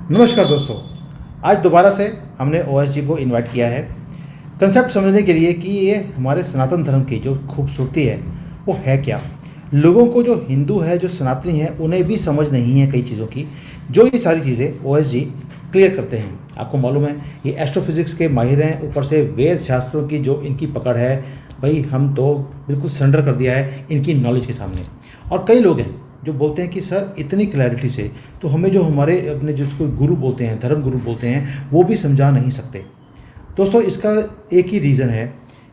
नमस्कार दोस्तों। आज दोबारा से हमने ओएसजी को इनवाइट किया है कंसेप्ट समझने के लिए कि ये हमारे सनातन धर्म की जो खूबसूरती है वो है क्या। लोगों को जो हिंदू है, जो सनातनी है, उन्हें भी समझ नहीं है कई चीज़ों की, जो ये सारी चीज़ें ओएसजी क्लियर करते हैं। आपको मालूम है ये एस्ट्रोफिजिक्स के माहिर हैं, ऊपर से वेद शास्त्रों की जो इनकी पकड़ है, भाई हम तो बिल्कुल सरेंडर कर दिया है इनकी नॉलेज के सामने। और कई लोग हैं जो बोलते हैं कि सर इतनी क्लैरिटी से तो हमें जो हमारे अपने जिसको गुरु बोलते हैं, धर्म गुरु बोलते हैं, वो भी समझा नहीं सकते। दोस्तों इसका एक ही रीज़न है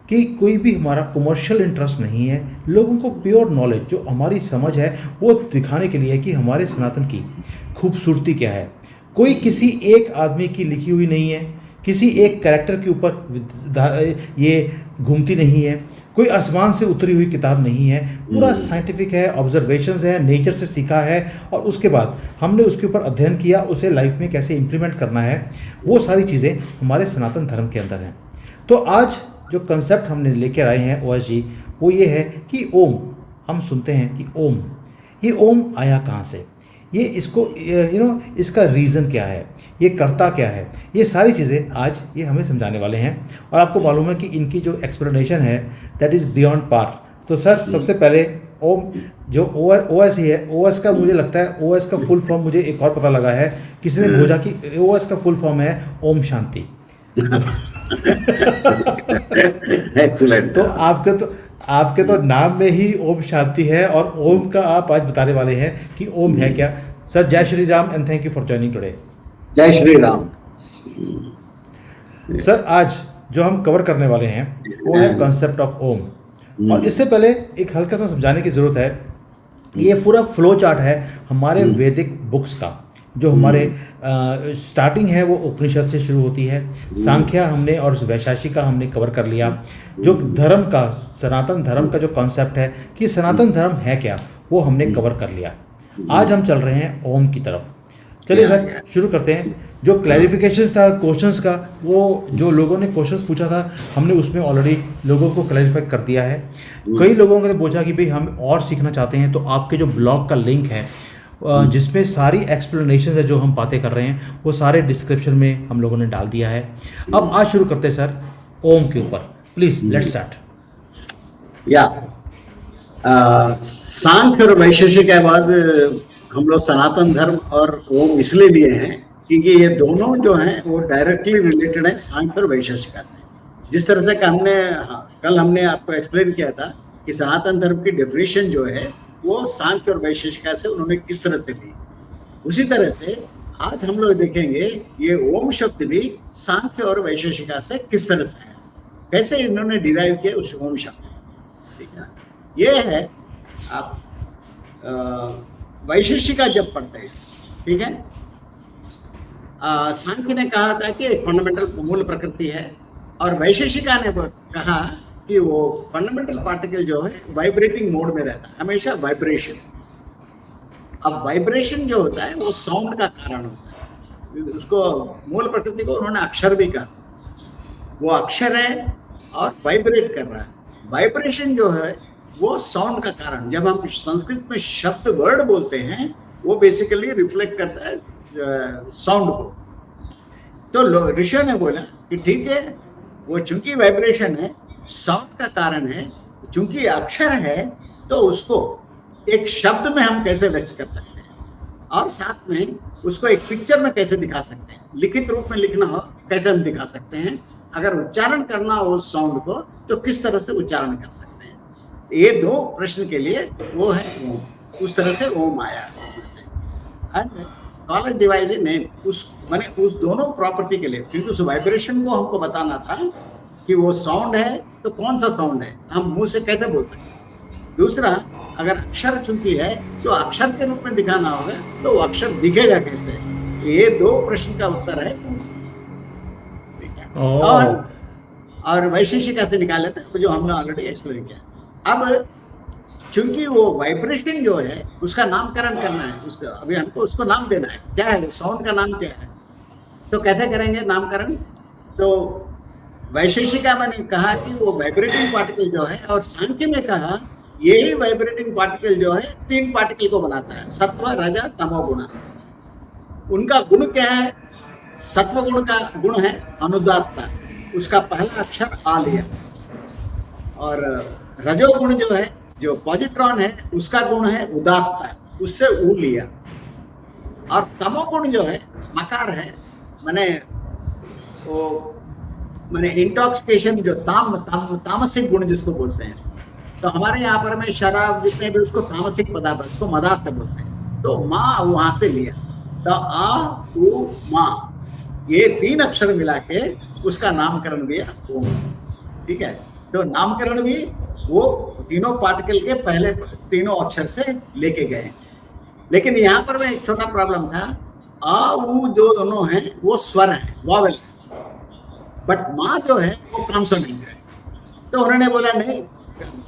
कि कोई भी हमारा कमर्शियल इंटरेस्ट नहीं है। लोगों को प्योर नॉलेज जो हमारी समझ है वो दिखाने के लिए कि हमारे सनातन की खूबसूरती क्या है। कोई किसी एक आदमी की लिखी हुई नहीं है, किसी एक कैरेक्टर के ऊपर ये घूमती नहीं है, कोई आसमान से उतरी हुई किताब नहीं है। पूरा साइंटिफिक है, ऑब्जर्वेशंस है, नेचर से सीखा है और उसके बाद हमने उसके ऊपर अध्ययन किया, उसे लाइफ में कैसे इम्प्लीमेंट करना है, वो सारी चीज़ें हमारे सनातन धर्म के अंदर हैं। तो आज जो कंसेप्ट हमने लेकर आए हैं ओएसजी, वो ये है कि ओम, हम सुनते हैं कि ओम, ये ओम आया कहाँ से, ये इसको इसका रीज़न क्या है, ये करता क्या है, ये सारी चीज़ें आज ये हमें समझाने वाले हैं। और आपको मालूम है कि इनकी जो एक्सप्लेनेशन है दैट इज़ बियॉन्ड पार। तो सर सबसे पहले ओम जो ओएस ही है, ओएस का मुझे लगता है ओएस का फुल फॉर्म मुझे एक और पता लगा है, किसी ने बोला कि ओएस का फुल फॉर्म है ओम शांति। एक्सीलेंट। तो आपके तो नाम में ही ओम शांति है और ओम का आप आज बताने वाले हैं कि ओम है क्या। सर जय Shri Ram and thank you for joining today. जय श्री राम। सर आज जो हम कवर करने वाले हैं वो है कॉन्सेप्ट ऑफ ओम। और इससे पहले एक हल्का सा समझाने की ज़रूरत है। ये पूरा फ्लो चार्ट है हमारे वैदिक बुक्स का। जो हमारे स्टार्टिंग है वो उपनिषद से शुरू होती है, सांख्या हमने और वैशेषिका हमने कवर कर लिया। जो धर्म का, सनातन धर्म का जो कॉन्सेप्ट है कि सनातन धर्म है क्या, वो हमने कवर कर लिया। आज हम चल रहे हैं ओम की तरफ। चलिए सर शुरू करते हैं। जो क्लैरिफिकेशंस था क्वेश्चंस का, वो जो लोगों ने क्वेश्चंस पूछा था हमने उसमें ऑलरेडी लोगों को क्लैरिफाई कर दिया है। कई लोगों ने पूछा कि भाई हम और सीखना चाहते हैं, तो आपके जो ब्लॉग का लिंक है जिसमें सारी एक्सप्लेनेशन है जो हम बातें कर रहे हैं वो सारे डिस्क्रिप्शन में हम लोगों ने डाल दिया है। अब आज शुरू करते हैं सर ओम के ऊपर। Please let's start. या सांख्य और वैशेषिक के बाद हम लोग सनातन धर्म और ओम इसलिए लिए हैं क्योंकि ये दोनों जो हैं वो डायरेक्टली रिलेटेड है सांख्य और वैशेषिका से। जिस तरह से कल हमने आपको एक्सप्लेन किया था कि सनातन धर्म की डेफिनेशन जो है वो सांख्य और वैशेषिका से उन्होंने किस तरह से ली, उसी तरह से आज हम लोग देखेंगे ये ओम शब्द भी सांख्य और वैशेषिका से किस तरह से है, कैसे इन्होंने डिराइव किया उस ओम शब्द। ठीक है, ये है आप वैशेषिका जब पढ़ते हैं, ठीक है, सांख्य ने कहा था कि एक फंडामेंटल मूल प्रकृति है और वैशेषिका ने कहा कि वो फंडामेंटल पार्टिकल जो है वाइब्रेटिंग मोड में रहता है, हमेशा वाइब्रेशन। अब वाइब्रेशन जो होता है वो साउंड का कारण होता है। उसको मूल प्रकृति को उन्होंने अक्षर भी कहा, वो अक्षर है और वाइब्रेट कर रहा है। वाइब्रेशन जो है वो साउंड का कारण। जब हम संस्कृत में शब्द वर्ड बोलते हैं वो बेसिकली रिफ्लेक्ट करता है साउंड को। तो ऋषियों ने बोला कि ठीक है, वो चूंकि वाइब्रेशन है, साउंड का कारण है, चूंकि अक्षर है, तो उसको एक शब्द में हम कैसे व्यक्त कर सकते हैं और साथ में उसको एक पिक्चर में कैसे दिखा सकते हैं, लिखित रूप में लिखना हो कैसे हम दिखा सकते हैं, अगर उच्चारण करना हो उस साउंड को तो किस तरह से उच्चारण कर सकते हैं। ये दो प्रश्न के लिए वो है ओम, उस तरह से ओम आया उसमें से। एंड स्कॉलर डिवाइडेड नेम उस दोनों प्रॉपर्टी के लिए, क्योंकि उस वाइब्रेशन को हमको बताना था कि वो साउंड है तो कौन सा साउंड है, हम मुंह से कैसे बोल सकते हैं। दूसरा, अगर अक्षर चूंकि है तो अक्षर के रूप में दिखाना होगा, तो वो अक्षर दिखेगा कैसे। ये दो प्रश्न का उत्तर है। और वैशेषिका से निकाले थे जो हमने ऑलरेडी एक्सप्लेन किया। अब चूंकि वो वाइब्रेशन जो है उसका नामकरण करना है, उसका अभी हमको उसको नाम देना है, क्या है साउंड का नाम क्या है, तो कैसे करेंगे नामकरण। तो वैशेषिका मैंने कहा कि वो वाइब्रेटिंग पार्टिकल जो है, और सांख्य में कहा यही वाइब्रेटिंग पार्टिकल जो है तीन पार्टिकल को बनाता है, सत्व रज तमो गुण। उनका गुण क्या है? सत्व गुण का गुण है अनुदात्तता, उसका पहला अक्षर आ लिया। और रजोगुण जो है, जो पॉजिट्रॉन है, उसका गुण है उदात्तता, उससे ऊ लिया। और तमोगुण जो है मकार है, माने वो माने इंटॉक्सिकेशन, जो तामसिक गुण जिसको बोलते हैं। तो हमारे यहाँ पर में शराब जितने भी उसको तामसिक पदार्थ, उसको मदार्थ बोलते हैं। तो माँ वहां से लिया, तो आ उ माँ, ये 3 अक्षर मिला के उसका नामकरण भी है ओम। ठीक है, तो नामकरण भी वो तीनों पार्टिकल के पहले तीनों अक्षर से लेके गए। लेकिन यहाँ पर में एक छोटा प्रॉब्लम था, आ उ जो दोनों हैं वो स्वर हैं, वॉवेल, बट माँ जो है वो कॉन्सोनेंट है। तो उन्होंने बोला नहीं,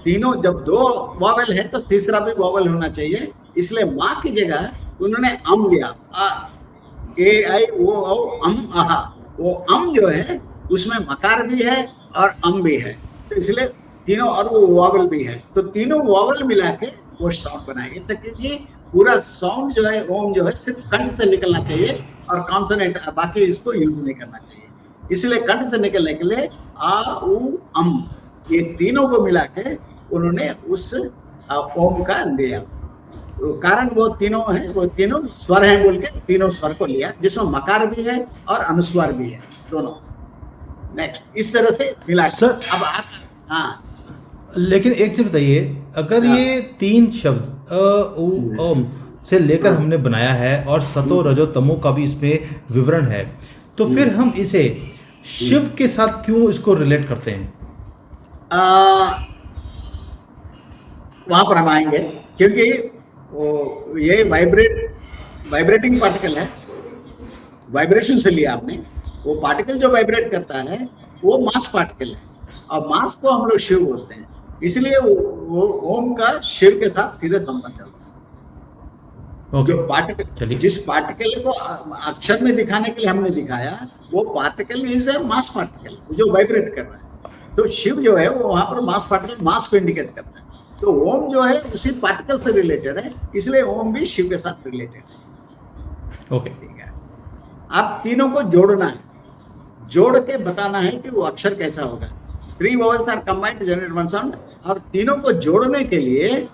तीनों जब 2 वॉवेल है तो तीसरा भी वॉवेल होना चाहिए, इसलिए माँ की जगह उन्होंने अम लिया, ए आई ओ औ अम आहा। वो अम जो है उसमें मकार भी है और अम भी है, तो इसलिए तीनों, और वो वॉवेल भी है, तो तीनों वॉवेल मिला के वो साउंड बनाएंगे। तो क्योंकि पूरा साउंड जो है ओम जो है सिर्फ कंठ से निकलना चाहिए और कॉन्सोनेंट बाकी इसको यूज नहीं करना चाहिए, इसलिए कंठ से निकलने के लिए आ उ अम, ये तीनों को मिला के उन्होंने उस ओम का दिया। कारण वो तीनों हैं, वो तीनों स्वर हैं बोल के तीनों स्वर को लिया, जिसमें मकार भी है और अनुस्वार भी है दोनों। नेक्स्ट इस तरह से मिला सर, अब आप, हाँ लेकिन एक चीज बताइए, अगर हाँ। ये 3 शब्द अ उ ओम से लेकर हमने बनाया है और सतो रजो तमो का भी इसमें विवरण है, तो फिर हम इसे शिव के साथ क्यों इसको रिलेट करते हैं? वहां पर हम आएंगे, क्योंकि वो ये वाइब्रेटिंग पार्टिकल है, वाइब्रेशन से लिया आपने। वो पार्टिकल जो वाइब्रेट करता है वो मास पार्टिकल है, और मास को हम लोग शिव बोलते हैं, इसलिए वो ओम का शिव के साथ सीधे संबंध है। ओके, जो पार्टिकल, जिस पार्टिकल को अक्षर में दिखाने के लिए हमने दिखाया, वो particle is a mass particle जो वाइब्रेट कर रहा है। तो शिव जो है वो वहां पर मास पार्टिकल, मास को इंडिकेट करता है। तो ओम जो है उसी पार्टिकल से रिलेटेड है, इसलिए ओम भी शिव के साथ रिलेटेड है। ओके, ठीक है, आप तीनों को जोड़ना है, जोड़ के बताना है कि वो अक्षर कैसा होगा। 3 vowels are combined to generate one sound. और तीनों को जोड़ने के लिए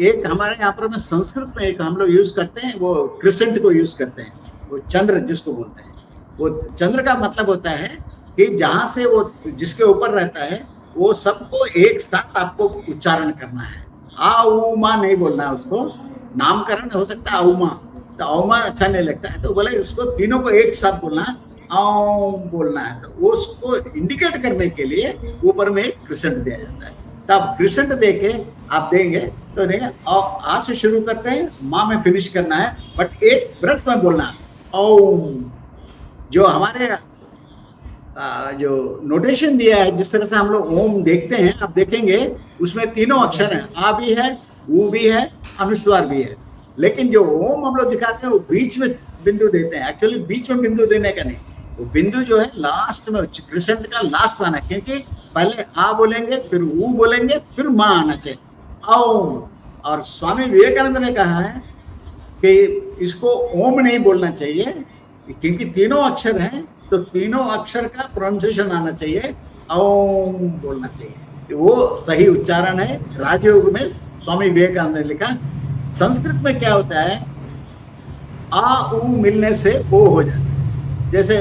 एक हमारे यहाँ पर में संस्कृत में एक हम लोग यूज करते हैं, वो क्रिसेंट को यूज करते हैं, वो चंद्र जिसको बोलते हैं। वो चंद्र का मतलब होता है कि जहां से वो जिसके ऊपर रहता है वो सबको एक साथ आपको उच्चारण करना है। आ उ मा नहीं बोलना है, उसको नामकरण हो सकता है औमा, तो औमा अच्छा नहीं लगता है, तो बोले उसको तीनों को एक साथ बोलना है, ओम बोलना है। तो वो उसको इंडिकेट करने के लिए ऊपर में एक क्रिसेंट दिया जाता है। तब क्रिसेंट दे के आप देंगे तो देंगे, और आ से शुरू करते हैं, माँ में फिनिश करना है, बट एक ब्रेथ में बोलना है ओम। जो हमारे जो नोटेशन दिया है, जिस तरह से हम लोग ओम देखते हैं, आप देखेंगे उसमें तीनों अक्षर हैं, आ भी है, ऊ भी है, अनुस्वार भी है। लेकिन जो ओम हम लोग दिखाते हैं वो बीच में बिंदु देते हैं। एक्चुअली बीच में बिंदु देने का नहीं, वो बिंदु जो है लास्ट में, क्रिसेंट का लास्ट में आना, क्योंकि पहले आ बोलेंगे, फिर ऊ बोलेंगे, फिर माँ आना चाहिए ओम। और स्वामी विवेकानंद ने कहा है कि इसको ओम नहीं बोलना चाहिए, क्योंकि तीनों अक्षर हैं, तो तीनों अक्षर का प्रोनाउंसिएशन आना चाहिए, ओम बोलना चाहिए। वो सही उच्चारण है। राजयोग में स्वामी विवेकानंद ने लिखा। संस्कृत में क्या होता है, आ उ मिलने से ओ हो जाता है। जैसे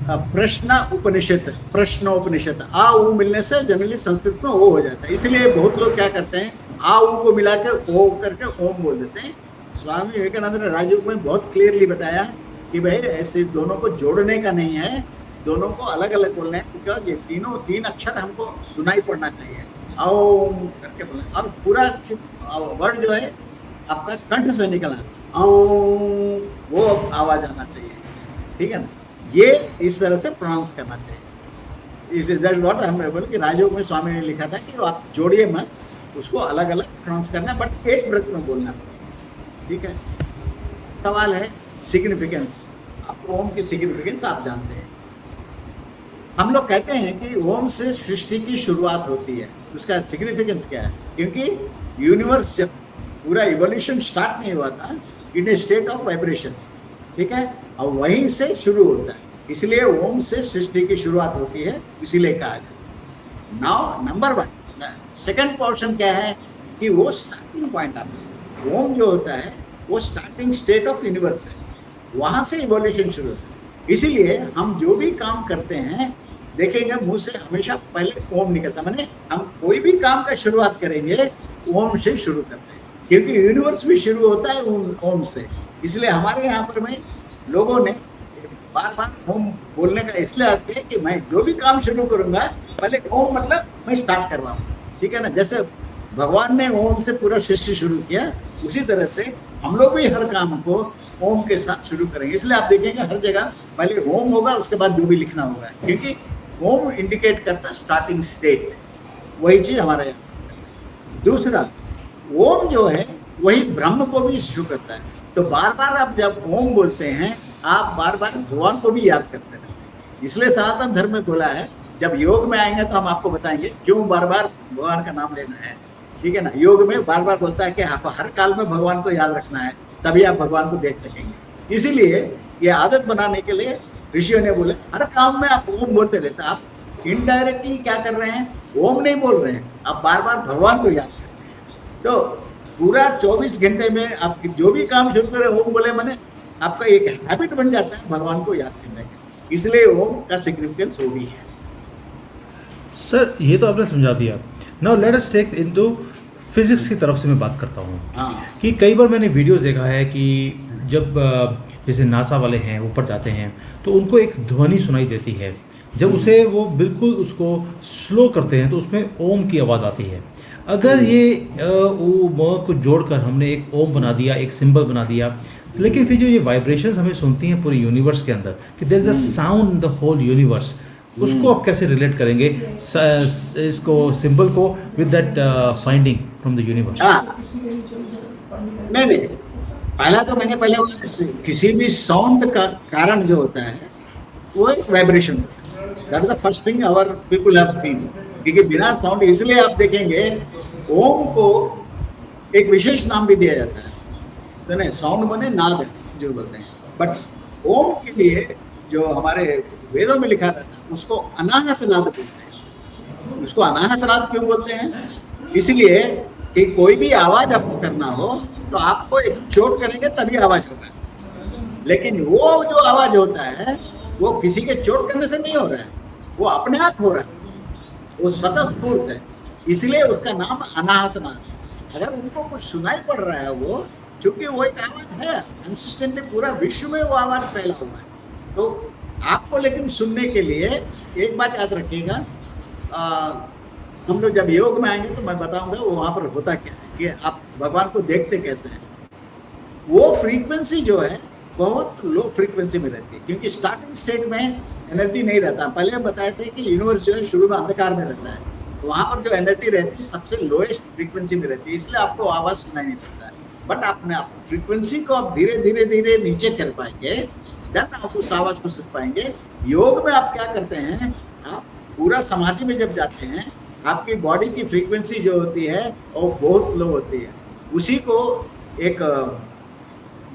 प्रश्न उपनिषद, प्रश्नोपनिषद, आ उ मिलने से जनरली संस्कृत में ओ हो जाता है। इसलिए बहुत लोग क्या करते हैं, आ उ को मिला के ओ करके ओम बोल देते हैं। स्वामी विवेकानंद ने राजयोग में बहुत क्लियरली बताया कि भाई ऐसे दोनों को जोड़ने का नहीं है, दोनों को अलग अलग बोलना है, क्योंकि ये तीन अक्षर हमको सुनाई पड़ना चाहिए, ओम करके बोलना। और पूरा वर्ड जो है आपका कंठ से निकलना, ओम, वो आवाज आना चाहिए। ठीक है ना, ये इस तरह से प्रोनाउंस करना चाहिए। इस दैट व्हाट हमने बोला कि राजयोग में स्वामी ने लिखा था कि आप जोड़िए मत, उसको अलग अलग प्रोनाउंस करना, बट एक ब्रेथ में बोलना। ठीक है, सवाल है सिग्निफिकेंस। आप ओम की सिग्निफिकेंस आप जानते हैं। हम लोग कहते हैं कि ओम से सृष्टि की शुरुआत होती है, उसका सिग्निफिकेंस क्या है? क्योंकि यूनिवर्स जब पूरा इवोल्यूशन स्टार्ट नहीं हुआ था, इन ए स्टेट ऑफ वाइब्रेशन, ठीक है, और वहीं से शुरू होता है, इसलिए ओम से सृष्टि की शुरुआत होती है, इसीलिए कहा जाता है। नाउ नंबर 1 सेकंड पोर्शन क्या है कि वो स्टार्टिंग पॉइंट आपका ओम जो होता है वो स्टार्टिंग स्टेट ऑफ यूनिवर्स है, वहां से इवोल्यूशन शुरू होता है। इसीलिए हम जो भी काम करते हैं देखेंगे मुंह से हमेशा पहले ओम निकलता है, माने हम कोई भी काम का शुरुआत करेंगे ओम से शुरू करते हैं, क्योंकि यूनिवर्स भी शुरू होता है ओम से। इसलिए हमारे यहाँ पर में लोगों ने बार बार ओम बोलने का इसलिए आते हैं कि मैं जो भी काम शुरू करूंगा पहले ओम मतलब मैं स्टार्ट कर रहा हूँ, ठीक है ना। जैसे भगवान ने ओम से पूरा सृष्टि शुरू किया, उसी तरह से हम लोग भी हर काम को ओम के साथ शुरू करेंगे। इसलिए आप देखेंगे हर जगह पहले ओम होगा, उसके बाद जो भी लिखना होगा, क्योंकि ओम इंडिकेट करता है स्टार्टिंग स्टेट। वही चीज हमारे यहाँ। दूसरा, ओम जो है वही ब्रह्म को भी शुरू करता है। तो बार बार आप जब ओम बोलते हैं आप बार बार भगवान को भी याद करते रहते हैं। इसलिए सनातन धर्म में बोला है, जब योग में आएंगे तो हम आपको बताएंगे क्यों बार बार भगवान का नाम लेना है, ठीक है ना। योग में बार बार बोलता है कि आपको हर काल में भगवान को याद रखना है, तभी आप भगवान को देख सकेंगे। इसीलिए ये आदत बनाने के लिए ऋषियों ने बोले हर काम में आप ओम बोलते रहते हैं। आप इनडायरेक्टली क्या कर रहे हैं, ओम नहीं बोल रहे हैं, आप बार बार भगवान को याद कर रहे हैं। तो पूरा 24 घंटे में आप जो भी काम शुरू करें ओम बोले, माने आपका एक हैबिट बन जाता है भगवान को याद करने का। इसलिए ओम का सिग्निफिकेंस वो भी है। सर ये तो आपने समझा दिया। Now let us take into physics की तरफ से मैं बात करता हूँ हाँ कि कई बार मैंने वीडियोस देखा है कि जब जैसे नासा वाले हैं ऊपर जाते हैं तो उनको एक ध्वनि सुनाई देती है। जब उसे वो बिल्कुल उसको स्लो करते हैं तो उसमें ओम की आवाज़ आती है। अगर ये को जोड़कर हमने एक ओम बना दिया, एक सिंबल बना दिया, लेकिन फिर जो ये वाइब्रेशंस हमें सुनती हैं पूरे यूनिवर्स के अंदर कि there is a sound in the whole universe, उसको आप कैसे रिलेट करेंगे इसको सिंबल को with that finding from the universe? हाँ, नहीं, पहला तो मैंने पहले बोला, किसी भी साउंड का कारण जो होता है वो एक वाइब्रेशन होता है। That is the first thing our people have seen. क्योंकि बिना साउंड, इसलिए आप देखेंगे ओम को एक विशेष नाम भी दिया जाता है, तो नहीं साउंड बने नाद है जो बोलते हैं, बट ओम के लिए जो हमारे वेदों में लिखा रहता है उसको अनाहत नाद बोलते हैं। उसको अनाहत नाद क्यों बोलते हैं? इसलिए कि कोई भी आवाज आपको करना हो तो आपको एक चोट करेंगे तभी आवाज होगा, लेकिन वो जो आवाज होता है वो किसी के चोट करने से नहीं हो रहा है, वो अपने आप हो रहा है, वो स्वतः स्फूर्त है। इसलिए उसका नाम अनाहत नाद है। अगर उनको कुछ सुनाई पड़ रहा है वो, चूंकि वो एक आवाज है कंसिस्टेंटली पूरा विश्व में वो आवाज फैला हुआ है, तो आपको लेकिन सुनने के लिए एक बात याद रखिएगा, हम लोग जब योग में आएंगे तो मैं बताऊंगा वो वहाँ पर होता क्या है कि आप भगवान को देखते कैसे हैं। वो फ्रीक्वेंसी जो है बहुत लो फ्रीक्वेंसी में रहती है, क्योंकि स्टार्टिंग स्टेट में एनर्जी नहीं रहता। पहले हम बताए थे कि यूनिवर्स जो है शुरू में अंधकार में रहता है, तो वहाँ पर जो एनर्जी रहती है सबसे लोएस्ट फ्रीक्वेंसी में रहती है, इसलिए आपको आवाज़ सुनाई नहीं पड़ता है। बट आपने फ्रीक्वेंसी को आप धीरे धीरे धीरे नीचे कर पाएंगे, देन आप उस आवाज़ को सुन पाएंगे। योग में आप क्या करते हैं, आप पूरा समाधि में जब जाते हैं आपकी बॉडी की फ्रीक्वेंसी जो होती है वो बहुत लो होती है। उसी को एक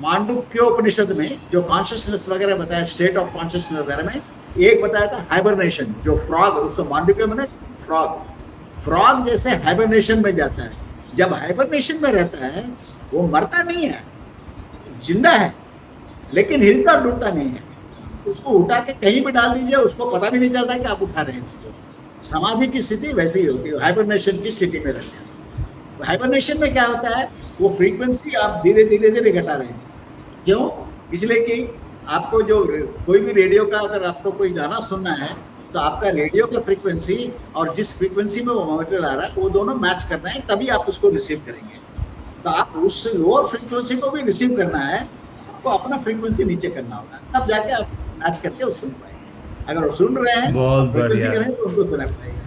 मांडुक्योपनिषद में जो कॉन्शियसनेस वगैरह बताया, स्टेट ऑफ कॉन्शियसनेस वगैरह में एक बताया था हाइबरनेशन, जो फ्रॉग, उसको मांडुक्य में फ्रॉग जैसे हाइबरनेशन में जाता है। जब हाइबरनेशन में रहता है वो मरता नहीं है, जिंदा है, लेकिन हिलता डुलता नहीं है। उसको उठा के कहीं भी डाल दीजिए उसको पता भी नहीं चलता कि आप उठा रहे हैं उसको। समाधि की स्थिति वैसी ही होती है, हाइबरनेशन की स्थिति में रहते हैं। हाइबरनेशन में क्या होता है, वो फ्रीक्वेंसी आप धीरे धीरे धीरे घटा रहे हैं। क्यों? इसलिए कि आपको जो कोई भी रेडियो का अगर आपको कोई गाना सुनना है तो आपका रेडियो का फ्रीक्वेंसी और जिस फ्रीक्वेंसी में वो मॉनिटर आ रहा है वो दोनों मैच करना है, तभी आप उसको रिसीव करेंगे। तो आप उस लोअर फ्रीक्वेंसी को भी रिसीव करना है, आपको अपना फ्रीक्वेंसी नीचे करना होगा, तब जाके आप मैच करके उस सुन पाएंगे। अगर वो सुन रहे हैं फ्रीक्वेंसी करें तो उनको सुना पाएंगे।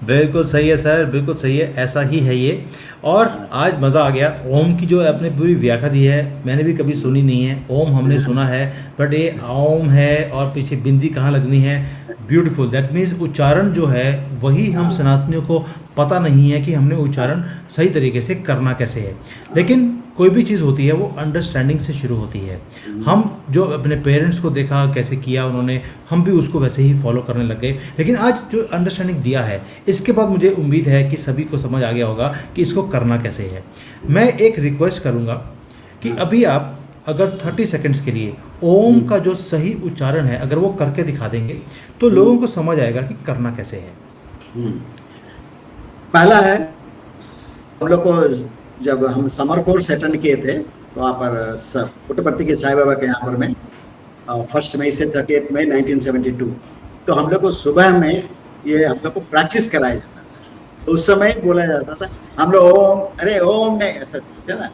बिल्कुल सही है सर, बिल्कुल सही है, ऐसा ही है ये। और आज मज़ा आ गया। ओम की जो आपने पूरी व्याख्या दी है मैंने भी कभी सुनी नहीं है। ओम हमने सुना है, बट ये ओम है और पीछे बिंदी कहाँ लगनी है, ब्यूटीफुल। दैट मीन्स उच्चारण जो है वही हम सनातनियों को पता नहीं है कि हमने उच्चारण सही तरीके से करना कैसे है। लेकिन कोई भी चीज़ होती है वो अंडरस्टैंडिंग से शुरू होती है। हम जो अपने पेरेंट्स को देखा कैसे किया उन्होंने, हम भी उसको वैसे ही फॉलो करने लग गए। लेकिन आज जो अंडरस्टैंडिंग दिया है, इसके बाद मुझे उम्मीद है कि सभी को समझ आ गया होगा कि इसको करना कैसे है। मैं एक रिक्वेस्ट करूँगा कि अभी आप अगर 30 सेकंड्स के लिए ओम का जो सही उच्चारण है अगर वो करके दिखा देंगे तो लोगों को समझ आएगा कि करना कैसे है। पहला है, हम लोग को जब हम समर कोर्स अटेंड किए थे तो वहाँ पर पुट्टपर्ती के साईं बाबा के यहाँ पर में 1 मई से 30 मई 1972, तो हम लोग को सुबह में ये हम लोग को प्रैक्टिस कराया जाता था। तो उस समय बोला जाता था हम लोग ओम, अरे ओम नहीं, ऐसा है ना,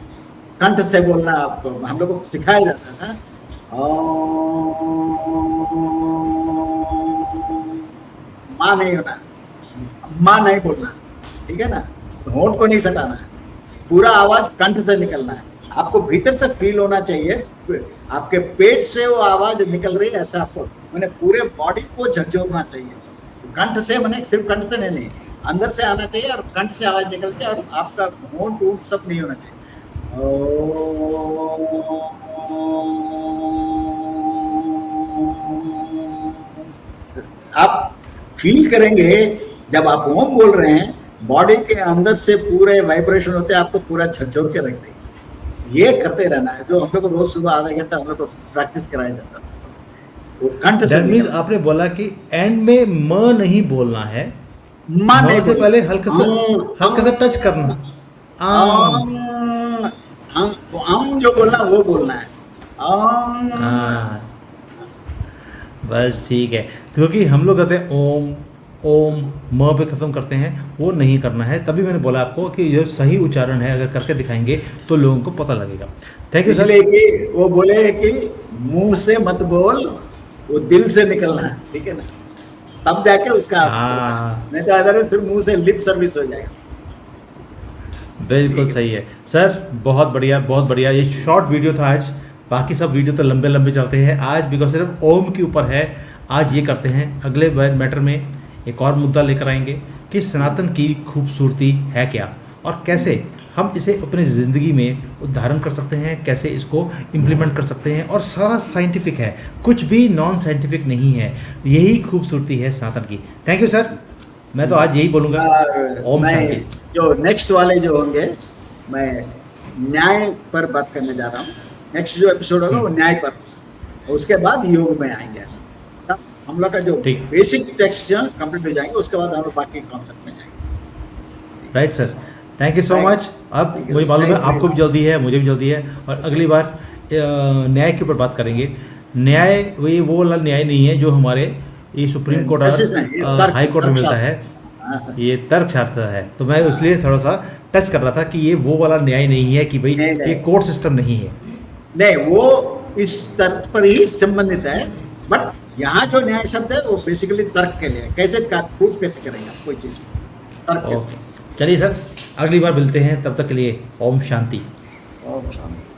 कंठ से बोलना आपको हम लोग को सिखाया जाता था। माँ नहीं होना, माँ नहीं बोलना, ठीक है ना, होंठ को नहीं सटाना, पूरा आवाज कंठ से निकलना है। आपको भीतर से फील होना चाहिए, आपके पेट से वो आवाज निकल रही है, ऐसा आपको मैंने पूरे बॉडी को झकझोरना चाहिए। कंठ से मैंने सिर्फ कंठ से नहीं, अंदर से आना चाहिए और कंठ से आवाज निकल चाहिए और आपका होंठ ऊंट सब नहीं होना चाहिए। आप फील करेंगे जब आप ओम बोल रहे हैं, बॉडी के अंदर से पूरे वाइब्रेशन होते हैं, आपको पूरा झकझोर के रख देंगे। ये करते रहना है, जो हम लोग को रोज सुबह आधा घंटा हम लोग को प्रैक्टिस कराया जाता था। वो कंठ से मीन्स आपने बोला कि एंड में म नहीं बोलना है, माँ म नहीं से पहले हल्का सा टच करना। आम जो बोलना वो बोलना है। हाँ, बस ठीक है, क्योंकि हम लोग कहते हैं ओम ओम म पे खत्म करते हैं, वो नहीं करना है। तभी मैंने बोला आपको कि जो सही उच्चारण है अगर करके दिखाएंगे तो लोगों को पता लगेगा। Thank you sir. इसलिए कि वो बोले कि मुंह से मत बोल, वो दिल से निकलना है, ठीक है ना, तब जाके उसका नहीं तो अदर फिर मुंह से लिप सर्विस हो जाएगा। बिल्कुल सही है सर, बहुत बढ़िया बहुत बढ़िया। ये शॉर्ट वीडियो था आज, बाकी सब वीडियो तो लंबे लंबे चलते हैं। आज बिकॉज सिर्फ ओम के ऊपर है, आज ये करते हैं। अगले मैटर में एक और मुद्दा लेकर आएंगे कि सनातन की खूबसूरती है क्या और कैसे हम इसे अपनी ज़िंदगी में उदाहरण कर सकते हैं, कैसे इसको इम्प्लीमेंट कर सकते हैं। और सारा साइंटिफिक है, कुछ भी नॉन साइंटिफिक नहीं है। यही खूबसूरती है सनातन की। थैंक यू सर, मैं तो आज यही बोलूँगा। ओम शांति। जो नेक्स्ट वाले जो होंगे, मैं न्याय पर बात करने जा रहा हूँ। नेक्स्ट जो एपिसोड होगा वो न्याय पर, उसके बाद योग में आएंगे। हम लोग का जो बेसिक टेक्स्ट कंप्लीट हो जाएंगे, उसके बाद हम लोग बाकी कॉन्सेप्ट में जाएंगे। Right sir, thank you so much. अब मुझे मालूम है आपको भी जल्दी है, मुझे भी जल्दी है, और अगली बार न्याय के ऊपर बात करेंगे। न्याय वो वाला न्याय नहीं है जो हमारे ये सुप्रीम कोर्ट और हाई कोर्ट में मिलता है, ये तर्कशास्त्र है। तो मैं इसलिए थोड़ा सा टच कर रहा था कि ये वो वाला न्याय नहीं है कि भाई ये कोर्ट सिस्टम नहीं है। नहीं, वो इस तर्क पर ही संबंधित है, बट यहाँ जो न्याय शब्द है वो बेसिकली तर्क के लिए, कैसे प्रूफ कैसे करेंगे कोई चीज़, तर्क कैसे। चलिए सर, अगली बार मिलते हैं, तब तक के लिए ओम शांति। ओम शांति।